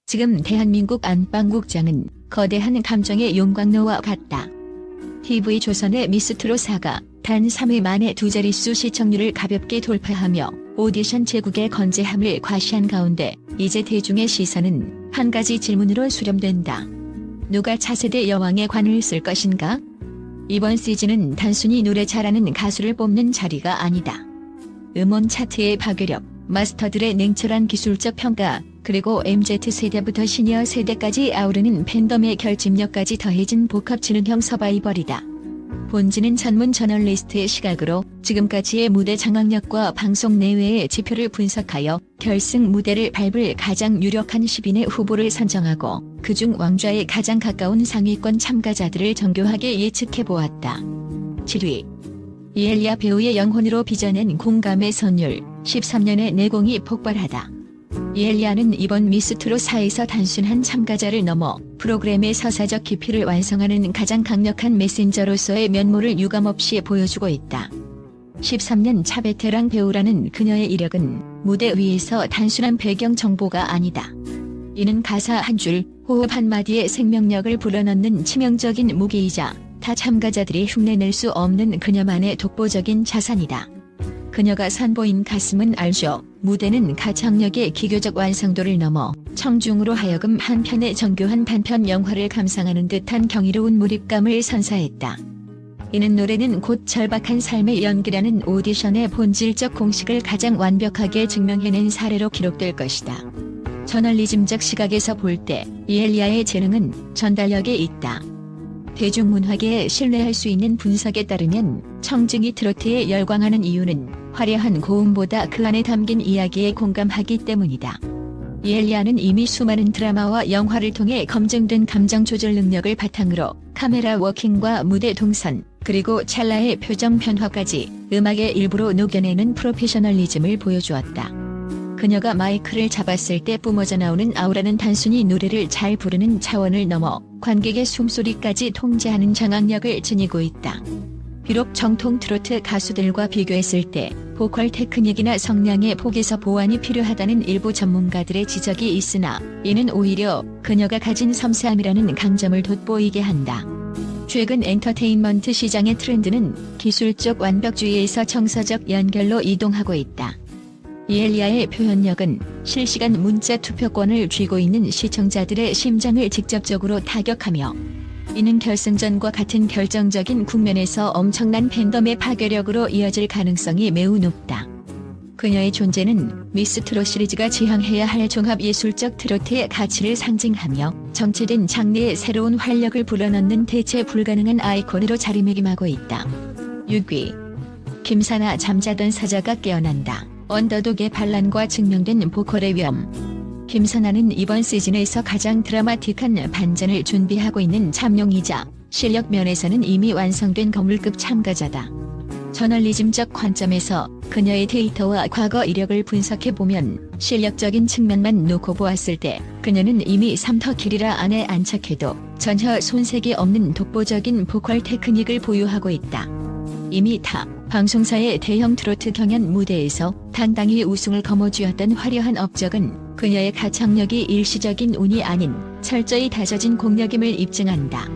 지금 대한민국 안방국장은 거대한 감정의 용광로와 같다. TV조선의 미스트롯4가 단 3회 만에 두 자릿수 시청률을 가볍게 돌파하며 오디션 제국의 건재함을 과시한 가운데 이제 대중의 시선은 한 가지 질문으로 수렴된다. 누가 차세대 여왕의 관을 쓸 것인가? 이번 시즌은 단순히 노래 잘하는 가수를 뽑는 자리가 아니다. 음원 차트의 파괴력, 마스터들의 냉철한 기술적 평가, 그리고 MZ세대부터 시니어 세대까지 아우르는 팬덤의 결집력까지 더해진 복합지능형 서바이벌이다. 본지는 전문 저널리스트의 시각으로 지금까지의 무대 장악력과 방송 내외의 지표를 분석하여 결승 무대를 밟을 가장 유력한 10인의 후보를 선정하고 그중 왕좌에 가장 가까운 상위권 참가자들을 정교하게 예측해보았다. 7위. 이엘리아 배우의 영혼으로 빚어낸 공감의 선율, 13년의 내공이 폭발하다. 이엘리아는 이번 미스트롯4에서 단순한 참가자를 넘어 프로그램의 서사적 깊이를 완성하는 가장 강력한 메신저로서의 면모를 유감없이 보여주고 있다. 13년 차 베테랑 배우라는 그녀의 이력은 무대 위에서 단순한 배경 정보가 아니다. 이는 가사 한 줄, 호흡 한마디에 생명력을 불어넣는 치명적인 무기이자 타 참가자들이 흉내낼 수 없는 그녀만의 독보적인 자산이다. 그녀가 선보인 가슴은 알죠. 무대는 가창력의 기교적 완성도를 넘어 청중으로 하여금 한 편의 정교한 단편 영화를 감상하는 듯한 경이로운 몰입감을 선사했다. 이는 노래는 곧 절박한 삶의 연기라는 오디션의 본질적 공식을 가장 완벽하게 증명해낸 사례로 기록될 것이다. 저널리즘적 시각에서 볼 때 이엘리아의 재능은 전달력에 있다. 대중문화계에 신뢰할 수 있는 분석에 따르면 청중이 트로트에 열광하는 이유는 화려한 고음보다 그 안에 담긴 이야기에 공감하기 때문이다. 이엘리아는 이미 수많은 드라마와 영화를 통해 검증된 감정 조절 능력을 바탕으로 카메라 워킹과 무대 동선, 그리고 찰나의 표정 변화까지 음악의 일부로 녹여내는 프로페셔널리즘을 보여주었다. 그녀가 마이크를 잡았을 때 뿜어져 나오는 아우라는 단순히 노래를 잘 부르는 차원을 넘어 관객의 숨소리까지 통제하는 장악력을 지니고 있다. 비록 정통 트로트 가수들과 비교했을 때 보컬 테크닉이나 성량의 폭에서 보완이 필요하다는 일부 전문가들의 지적이 있으나 이는 오히려 그녀가 가진 섬세함이라는 강점을 돋보이게 한다. 최근 엔터테인먼트 시장의 트렌드는 기술적 완벽주의에서 정서적 연결로 이동하고 있다. 이엘리아의 표현력은 실시간 문자 투표권을 쥐고 있는 시청자들의 심장을 직접적으로 타격하며 이는 결승전과 같은 결정적인 국면에서 엄청난 팬덤의 파괴력으로 이어질 가능성이 매우 높다. 그녀의 존재는 미스트롯 시리즈가 지향해야 할 종합예술적 트로트의 가치를 상징하며 정체된 장르의 새로운 활력을 불어넣는 대체 불가능한 아이콘으로 자리매김하고 있다. 6위. 김사나 잠자던 사자가 깨어난다. 언더독의 반란과 증명된 보컬의 위험. 김사나는 이번 시즌에서 가장 드라마틱한 반전을 준비하고 있는 참용이자 실력 면에서는 이미 완성된 거물급 참가자다. 저널리즘적 관점에서 그녀의 데이터와 과거 이력을 분석해보면 실력적인 측면만 놓고 보았을 때 그녀는 이미 3터 길이라 안에 안착해도 전혀 손색이 없는 독보적인 보컬 테크닉을 보유하고 있다. 이미 타 방송사의 대형 트로트 경연 무대에서 당당히 우승을 거머쥐었던 화려한 업적은 그녀의 가창력이 일시적인 운이 아닌 철저히 다져진 공력임을 입증한다.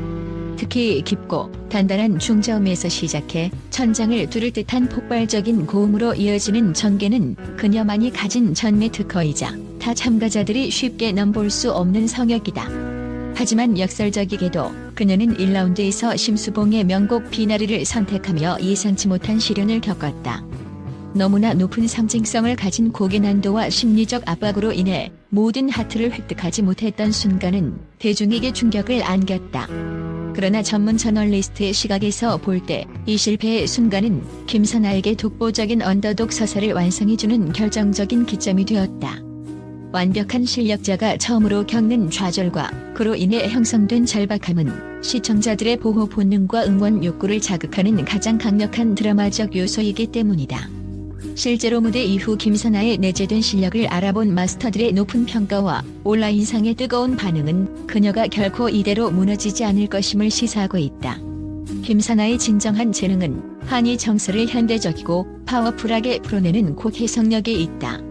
특히 깊고 단단한 중저음에서 시작해 천장을 뚫을 듯한 폭발적인 고음으로 이어지는 전개는 그녀만이 가진 전매 특허이자 타 참가자들이 쉽게 넘볼 수 없는 성역이다. 하지만 역설적이게도 그녀는 1라운드에서 심수봉의 명곡 비나리를 선택하며 예상치 못한 시련을 겪었다. 너무나 높은 상징성을 가진 곡의 난도와 심리적 압박으로 인해 모든 하트를 획득하지 못했던 순간은 대중에게 충격을 안겼다. 그러나 전문 저널리스트의 시각에서 볼 때 이 실패의 순간은 김사나에게 독보적인 언더독 서사를 완성해주는 결정적인 기점이 되었다. 완벽한 실력자가 처음으로 겪는 좌절과 그로 인해 형성된 절박함은 시청자들의 보호 본능과 응원 욕구를 자극하는 가장 강력한 드라마적 요소이기 때문이다. 실제로 무대 이후 김사나의 내재된 실력을 알아본 마스터들의 높은 평가와 온라인상의 뜨거운 반응은 그녀가 결코 이대로 무너지지 않을 것임을 시사하고 있다. 김사나의 진정한 재능은 한이 정서를 현대적이고 파워풀하게 풀어내는 곡 해석력에 있다.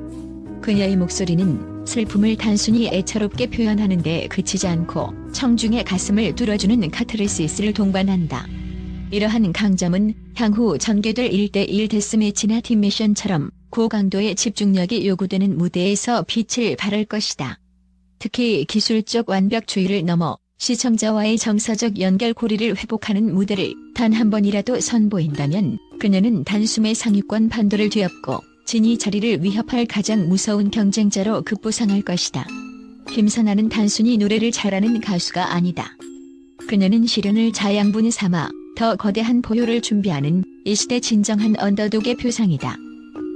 그녀의 목소리는 슬픔을 단순히 애처롭게 표현하는 데 그치지 않고 청중의 가슴을 뚫어주는 카타르시스를 동반한다. 이러한 강점은 향후 전개될 1대1 데스매치나 팀미션처럼 고강도의 집중력이 요구되는 무대에서 빛을 발할 것이다. 특히 기술적 완벽주의를 넘어 시청자와의 정서적 연결고리를 회복하는 무대를 단 한 번이라도 선보인다면 그녀는 단숨에 상위권 판도를 뒤엎고 진위 자리를 위협할 가장 무서운 경쟁자로 급부상할 것이다. 김선아는 단순히 노래를 잘하는 가수가 아니다. 그녀는 시련을 자양분 삼아 더 거대한 포효를 준비하는 이 시대 진정한 언더독의 표상이다.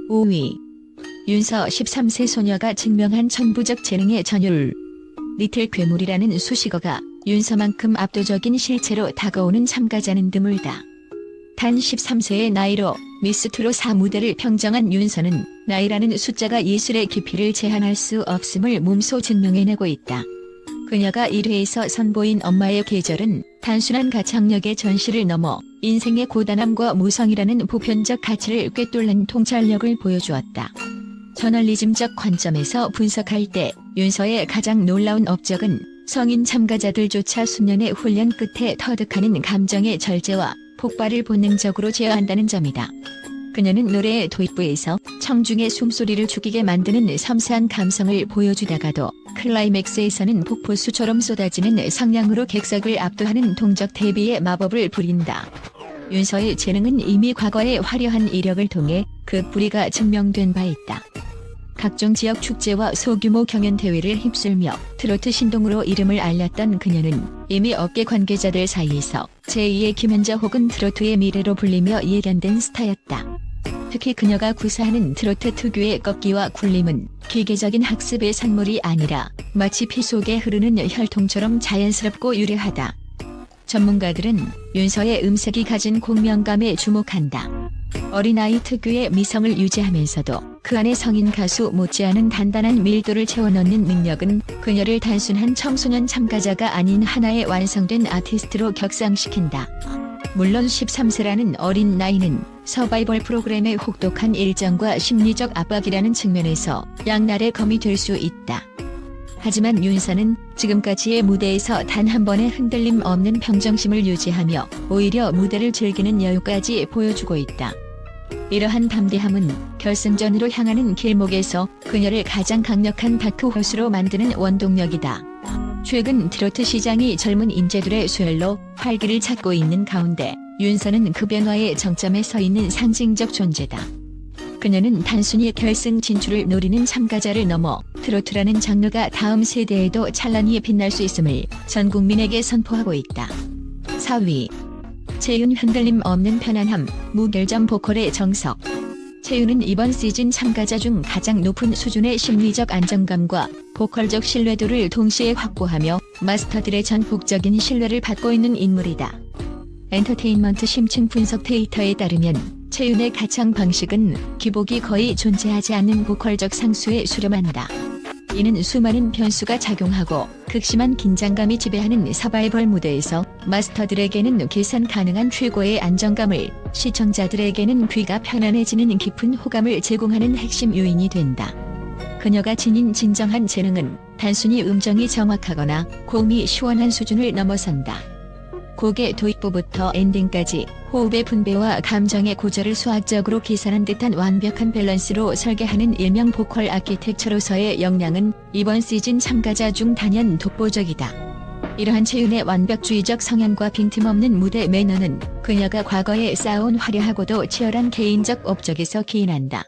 5위. 윤서 13세 소녀가 증명한 천부적 재능의 전율. 리틀 괴물이라는 수식어가 윤서만큼 압도적인 실체로 다가오는 참가자는 드물다. 단 13세의 나이로 미스트롯4 무대를 평정한 윤서는 나이라는 숫자가 예술의 깊이를 제한할 수 없음을 몸소 증명해내고 있다. 그녀가 1회에서 선보인 엄마의 계절은 단순한 가창력의 전시를 넘어 인생의 고단함과 무성이라는 보편적 가치를 꿰뚫는 통찰력을 보여주었다. 저널리즘적 관점에서 분석할 때 윤서의 가장 놀라운 업적은 성인 참가자들조차 수년의 훈련 끝에 터득하는 감정의 절제와 폭발을 본능적으로 제어한다는 점이다. 그녀는 노래의 도입부에서 청중의 숨소리를 죽이게 만드는 섬세한 감성을 보여주다가도 클라이맥스에서는 폭포수처럼 쏟아지는 성량으로 객석을 압도하는 동적 대비의 마법을 부린다. 윤서의 재능은 이미 과거의 화려한 이력을 통해 그 뿌리가 증명된 바 있다. 각종 지역 축제와 소규모 경연 대회를 휩쓸며 트로트 신동으로 이름을 알렸던 그녀는 이미 업계 관계자들 사이에서 제2의 김연자 혹은 트로트의 미래로 불리며 예견된 스타였다. 특히 그녀가 구사하는 트로트 특유의 꺾기와 굴림은 기계적인 학습의 산물이 아니라 마치 피 속에 흐르는 혈통처럼 자연스럽고 유려하다. 전문가들은 윤서의 음색이 가진 공명감에 주목한다. 어린아이 특유의 미성을 유지하면서도 그 안에 성인 가수 못지않은 단단한 밀도를 채워넣는 능력은 그녀를 단순한 청소년 참가자가 아닌 하나의 완성된 아티스트로 격상시킨다. 물론 13세라는 어린 나이는 서바이벌 프로그램의 혹독한 일정과 심리적 압박이라는 측면에서 양날의 검이 될 수 있다. 하지만 윤서는 지금까지의 무대에서 단 한 번의 흔들림 없는 평정심을 유지하며 오히려 무대를 즐기는 여유까지 보여주고 있다. 이러한 담대함은 결승전으로 향하는 길목에서 그녀를 가장 강력한 다크호스로 만드는 원동력이다. 최근 트로트 시장이 젊은 인재들의 수혈로 활기를 찾고 있는 가운데 윤서는 그 변화의 정점에 서 있는 상징적 존재다. 그녀는 단순히 결승 진출을 노리는 참가자를 넘어 트로트라는 장르가 다음 세대에도 찬란히 빛날 수 있음을 전 국민에게 선포하고 있다. 4위. 채윤 흔들림 없는 편안함, 무결점 보컬의 정석. 채윤은 이번 시즌 참가자 중 가장 높은 수준의 심리적 안정감과 보컬적 신뢰도를 동시에 확보하며 마스터들의 전폭적인 신뢰를 받고 있는 인물이다. 엔터테인먼트 심층 분석 데이터에 따르면 채윤의 가창 방식은 기복이 거의 존재하지 않는 보컬적 상수에 수렴한다. 이는 수많은 변수가 작용하고 극심한 긴장감이 지배하는 서바이벌 무대에서 마스터들에게는 계산 가능한 최고의 안정감을, 시청자들에게는 귀가 편안해지는 깊은 호감을 제공하는 핵심 요인이 된다. 그녀가 지닌 진정한 재능은 단순히 음정이 정확하거나 고음이 시원한 수준을 넘어선다. 곡의 도입부부터 엔딩까지 호흡의 분배와 감정의 고절을 수학적으로 계산한 듯한 완벽한 밸런스로 설계하는 일명 보컬 아키텍처로서의 역량은 이번 시즌 참가자 중 단연 독보적이다. 이러한 채윤의 완벽주의적 성향과 빈틈없는 무대 매너는 그녀가 과거에 쌓아온 화려하고도 치열한 개인적 업적에서 기인한다.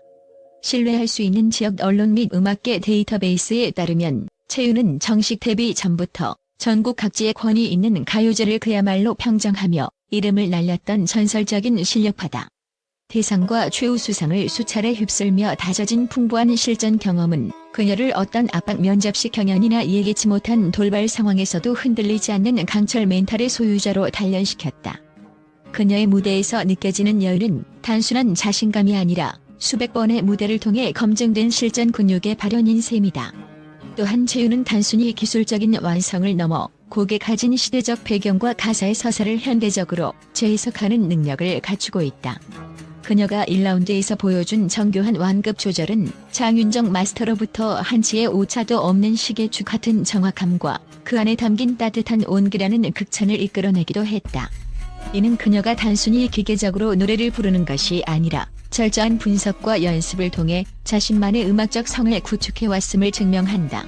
신뢰할 수 있는 지역 언론 및 음악계 데이터베이스에 따르면 채윤은 정식 데뷔 전부터 전국 각지에 권위 있는 가요제를 그야말로 평정하며 이름을 날렸던 전설적인 실력파다. 대상과 최우수상을 수차례 휩쓸며 다져진 풍부한 실전 경험은 그녀를 어떤 압박 면접식 경연이나 예기치 못한 돌발 상황에서도 흔들리지 않는 강철 멘탈의 소유자로 단련시켰다. 그녀의 무대에서 느껴지는 여유는 단순한 자신감이 아니라 수백 번의 무대를 통해 검증된 실전 근육의 발현인 셈이다. 또한 채윤은 단순히 기술적인 완성을 넘어 곡에 가진 시대적 배경과 가사의 서사를 현대적으로 재해석하는 능력을 갖추고 있다. 그녀가 1라운드에서 보여준 정교한 완급 조절은 장윤정 마스터로부터 한치의 오차도 없는 시계추 같은 정확함과 그 안에 담긴 따뜻한 온기라는 극찬을 이끌어내기도 했다. 이는 그녀가 단순히 기계적으로 노래를 부르는 것이 아니라 철저한 분석과 연습을 통해 자신만의 음악적 성을 구축해왔음을 증명한다.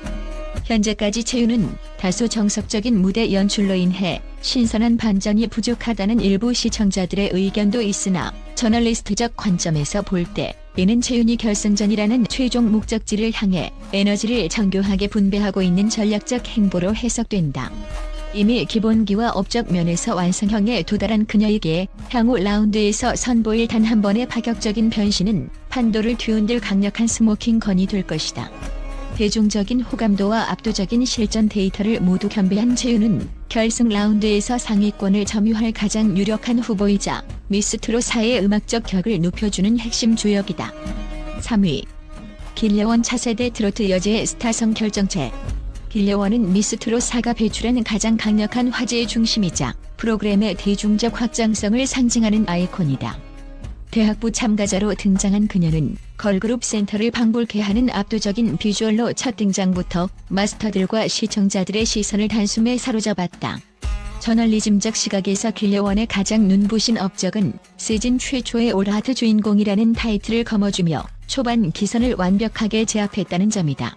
현재까지 채윤은 다소 정석적인 무대 연출로 인해 신선한 반전이 부족하다는 일부 시청자들의 의견도 있으나 저널리스트적 관점에서 볼 때 이는 채윤이 결승전이라는 최종 목적지를 향해 에너지를 정교하게 분배하고 있는 전략적 행보로 해석된다. 이미 기본기와 업적 면에서 완성형에 도달한 그녀에게 향후 라운드에서 선보일 단 한 번의 파격적인 변신은 판도를 뒤흔들 강력한 스모킹 건이 될 것이다. 대중적인 호감도와 압도적인 실전 데이터를 모두 겸비한 채윤은 결승 라운드에서 상위권을 점유할 가장 유력한 후보이자 미스트롯4의 음악적 격을 높여주는 핵심 조력이다. 3위. 길려원 차세대 트로트 여제의 스타성 결정체. 길려원은 미스트롯4가 배출한 가장 강력한 화제의 중심이자 프로그램의 대중적 확장성을 상징하는 아이콘이다. 대학부 참가자로 등장한 그녀는 걸그룹 센터를 방불케 하는 압도적인 비주얼로 첫 등장부터 마스터들과 시청자들의 시선을 단숨에 사로잡았다. 저널리즘적 시각에서 길려원의 가장 눈부신 업적은 시즌 최초의 올하트 주인공이라는 타이틀을 거머쥐며 초반 기선을 완벽하게 제압했다는 점이다.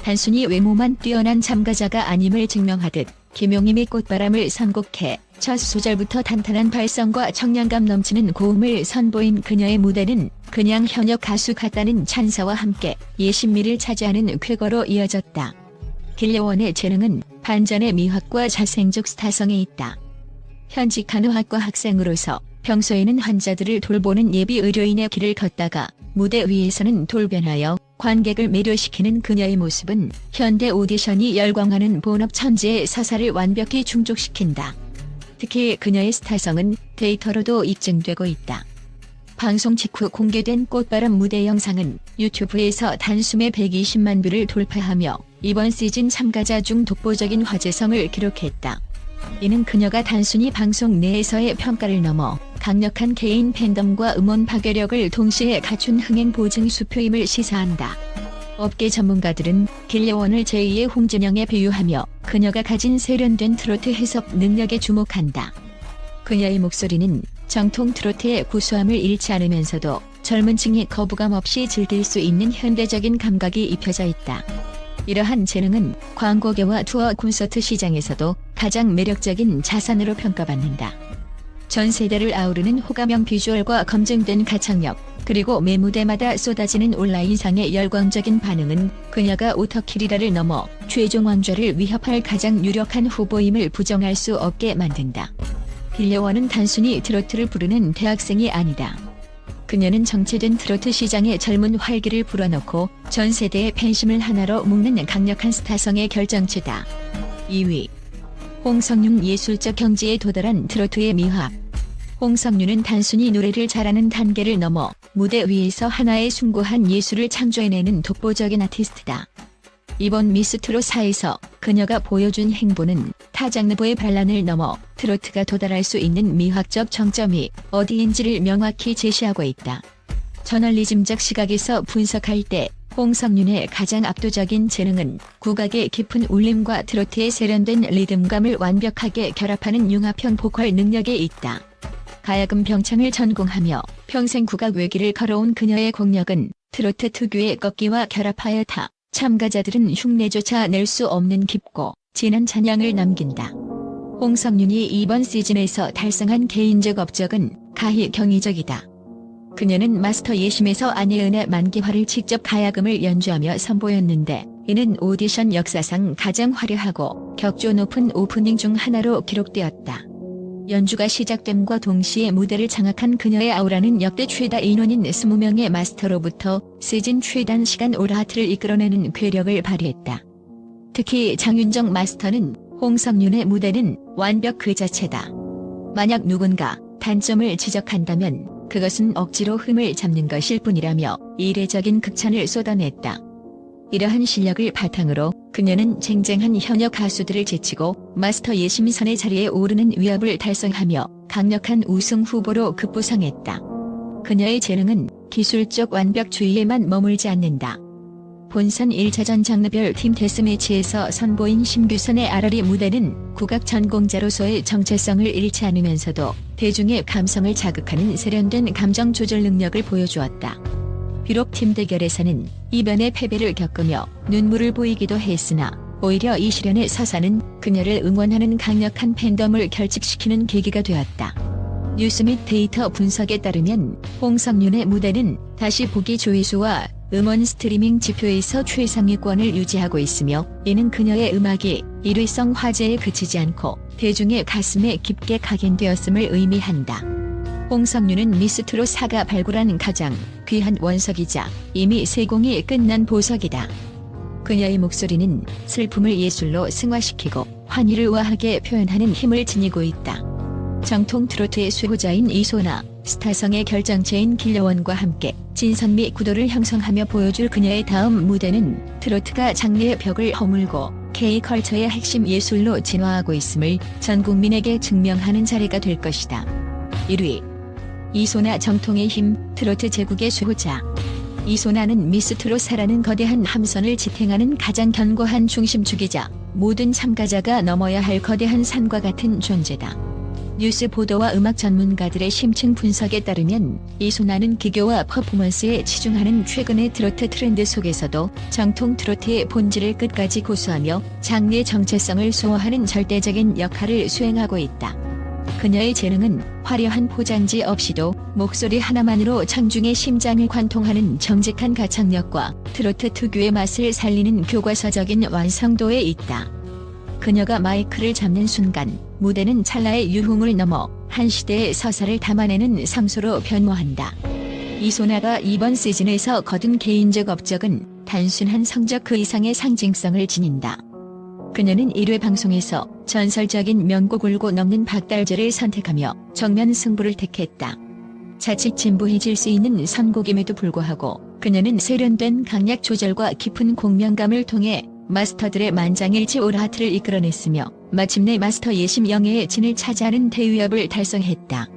단순히 외모만 뛰어난 참가자가 아님을 증명하듯 김용임이 꽃바람을 선곡해 첫 소절부터 탄탄한 발성과 청량감 넘치는 고음을 선보인 그녀의 무대는 그냥 현역 가수 같다는 찬사와 함께 예신미를 차지하는 쾌거로 이어졌다. 길려원의 재능은 반전의 미학과 자생적 스타성에 있다. 현직 간호학과 학생으로서 평소에는 환자들을 돌보는 예비 의료인의 길을 걷다가 무대 위에서는 돌변하여 관객을 매료시키는 그녀의 모습은 현대 오디션이 열광하는 본업 천재의 서사를 완벽히 충족시킨다. 특히 그녀의 스타성은 데이터로도 입증되고 있다. 방송 직후 공개된 꽃바람 무대 영상은 유튜브에서 단숨에 120만 뷰를 돌파하며 이번 시즌 참가자 중 독보적인 화제성을 기록했다. 이는 그녀가 단순히 방송 내에서의 평가를 넘어 강력한 개인 팬덤과 음원 파괴력을 동시에 갖춘 흥행 보증 수표임을 시사한다. 업계 전문가들은 길려원을 제2의 홍진영에 비유하며 그녀가 가진 세련된 트로트 해석 능력에 주목한다. 그녀의 목소리는 정통 트로트의 구수함을 잃지 않으면서도 젊은 층이 거부감 없이 즐길 수 있는 현대적인 감각이 입혀져 있다. 이러한 재능은 광고계와 투어 콘서트 시장에서도 가장 매력적인 자산으로 평가받는다. 전 세대를 아우르는 호감형 비주얼과 검증된 가창력, 그리고 매 무대마다 쏟아지는 온라인상의 열광적인 반응은 그녀가 오터키리라를 넘어 최종 왕좌를 위협할 가장 유력한 후보임을 부정할 수 없게 만든다. 길려원은 단순히 트로트를 부르는 대학생이 아니다. 그녀는 정체된 트로트 시장의 젊은 활기를 불어넣고 전 세대의 팬심을 하나로 묶는 강력한 스타성의 결정체다. 2위. 홍석윤 예술적 경지에 도달한 트로트의 미학. 홍석윤은 단순히 노래를 잘하는 단계를 넘어 무대 위에서 하나의 숭고한 예술을 창조해내는 독보적인 아티스트다. 이번 미스트롯4에서 그녀가 보여준 행보는 타 장르보의 반란을 넘어 트로트가 도달할 수 있는 미학적 정점이 어디인지를 명확히 제시하고 있다. 저널리즘적 시각에서 분석할 때 홍석윤의 가장 압도적인 재능은 국악의 깊은 울림과 트로트의 세련된 리듬감을 완벽하게 결합하는 융합형 보컬 능력에 있다. 가야금 병창을 전공하며 평생 국악 외길을 걸어온 그녀의 공력은 트로트 특유의 꺾기와 결합하여 타 참가자들은 흉내조차 낼 수 없는 깊고 진한 잔향을 남긴다. 홍석윤이 이번 시즌에서 달성한 개인적 업적은 가히 경이적이다. 그녀는 마스터 예심에서 안예은의 만기화를 직접 가야금을 연주하며 선보였는데 이는 오디션 역사상 가장 화려하고 격조 높은 오프닝 중 하나로 기록되었다. 연주가 시작됨과 동시에 무대를 장악한 그녀의 아우라는 역대 최다 인원인 20명의 마스터로부터 시즌 최단 시간 올하트를 이끌어내는 괴력을 발휘했다. 특히 장윤정 마스터는 홍석윤의 무대는 완벽 그 자체다. 만약 누군가 단점을 지적한다면 그것은 억지로 흠을 잡는 것일 뿐이라며 이례적인 극찬을 쏟아냈다. 이러한 실력을 바탕으로 그녀는 쟁쟁한 현역 가수들을 제치고 마스터 예심선의 자리에 오르는 위협을 달성하며 강력한 우승 후보로 급부상했다. 그녀의 재능은 기술적 완벽주의에만 머물지 않는다. 본선 1차전 장르별 팀 데스매치에서 선보인 심규선의 아러리 무대는 국악 전공자로서의 정체성을 잃지 않으면서도 대중의 감성을 자극하는 세련된 감정 조절 능력을 보여주었다. 비록 팀 대결에서는 이변의 패배를 겪으며 눈물을 보이기도 했으나 오히려 이 시련의 서사는 그녀를 응원하는 강력한 팬덤을 결집시키는 계기가 되었다. 뉴스 및 데이터 분석에 따르면 홍석윤의 무대는 다시 보기 조회수와 음원 스트리밍 지표에서 최상위권을 유지하고 있으며, 이는 그녀의 음악이 일회성 화제에 그치지 않고 대중의 가슴에 깊게 각인되었음을 의미한다. 홍석윤은 미스트롯 4가 발굴한 가장 귀한 원석이자 이미 세공이 끝난 보석이다. 그녀의 목소리는 슬픔을 예술로 승화시키고 환희를 우아하게 표현하는 힘을 지니고 있다. 정통 트로트의 수호자인 이소나, 스타성의 결정체인 길려원과 함께 진선 미 구도를 형성하며 보여줄 그녀의 다음 무대는 트로트가 장르의 벽을 허물고 K컬처의 핵심 예술로 진화하고 있음을 전 국민에게 증명하는 자리가 될 것이다. 1위. 이소나 정통의 힘, 트로트 제국의 수호자. 이소나는 미스트롯 4라는 거대한 함선을 지탱하는 가장 견고한 중심축이자 모든 참가자가 넘어야 할 거대한 산과 같은 존재다. 뉴스 보도와 음악 전문가들의 심층 분석에 따르면 이소나는 기교와 퍼포먼스에 치중하는 최근의 트로트 트렌드 속에서도 정통 트로트의 본질을 끝까지 고수하며 장르의 정체성을 소화하는 절대적인 역할을 수행하고 있다. 그녀의 재능은 화려한 포장지 없이도 목소리 하나만으로 청중의 심장을 관통하는 정직한 가창력과 트로트 특유의 맛을 살리는 교과서적인 완성도에 있다. 그녀가 마이크를 잡는 순간 무대는 찰나의 유흥을 넘어 한 시대의 서사를 담아내는 성소로 변모한다. 이소나가 이번 시즌에서 거둔 개인적 업적은 단순한 성적 그 이상의 상징성을 지닌다. 그녀는 1회 방송에서 전설적인 명곡 울고 넘는 박달재를 선택하며 정면 승부를 택했다. 자칫 진부해질 수 있는 선곡임에도 불구하고 그녀는 세련된 강약 조절과 깊은 공명감을 통해 마스터들의 만장일치 올하트를 이끌어냈으며 마침내 마스터 예심 영예의 진을 차지하는 대위협을 달성했다.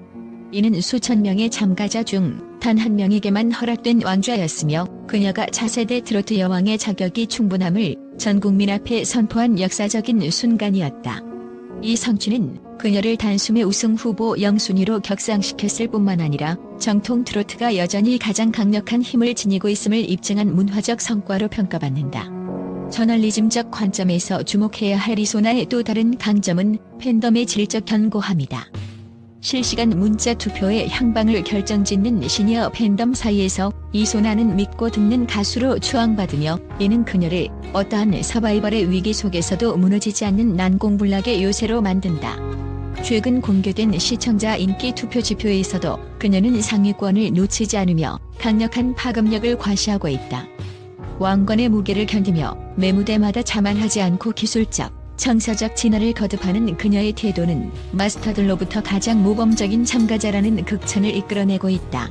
이는 수천 명의 참가자 중 단 한 명에게만 허락된 왕좌였으며 그녀가 차세대 트로트 여왕의 자격이 충분함을 전 국민 앞에 선포한 역사적인 순간이었다. 이 성취는 그녀를 단숨에 우승 후보 0순위로 격상시켰을 뿐만 아니라 정통 트로트가 여전히 가장 강력한 힘을 지니고 있음을 입증한 문화적 성과로 평가받는다. 저널리즘적 관점에서 주목해야 할 이소나의 또 다른 강점은 팬덤의 질적 견고함이다. 실시간 문자 투표의 향방을 결정짓는 시니어 팬덤 사이에서 이소나는 믿고 듣는 가수로 추앙받으며, 이는 그녀를 어떠한 서바이벌의 위기 속에서도 무너지지 않는 난공불락의 요새로 만든다. 최근 공개된 시청자 인기 투표 지표에서도 그녀는 상위권을 놓치지 않으며 강력한 파급력을 과시하고 있다. 왕관의 무게를 견디며 매 무대마다 자만하지 않고 기술적, 정서적 진화를 거듭하는 그녀의 태도는 마스터들로부터 가장 모범적인 참가자라는 극찬을 이끌어내고 있다.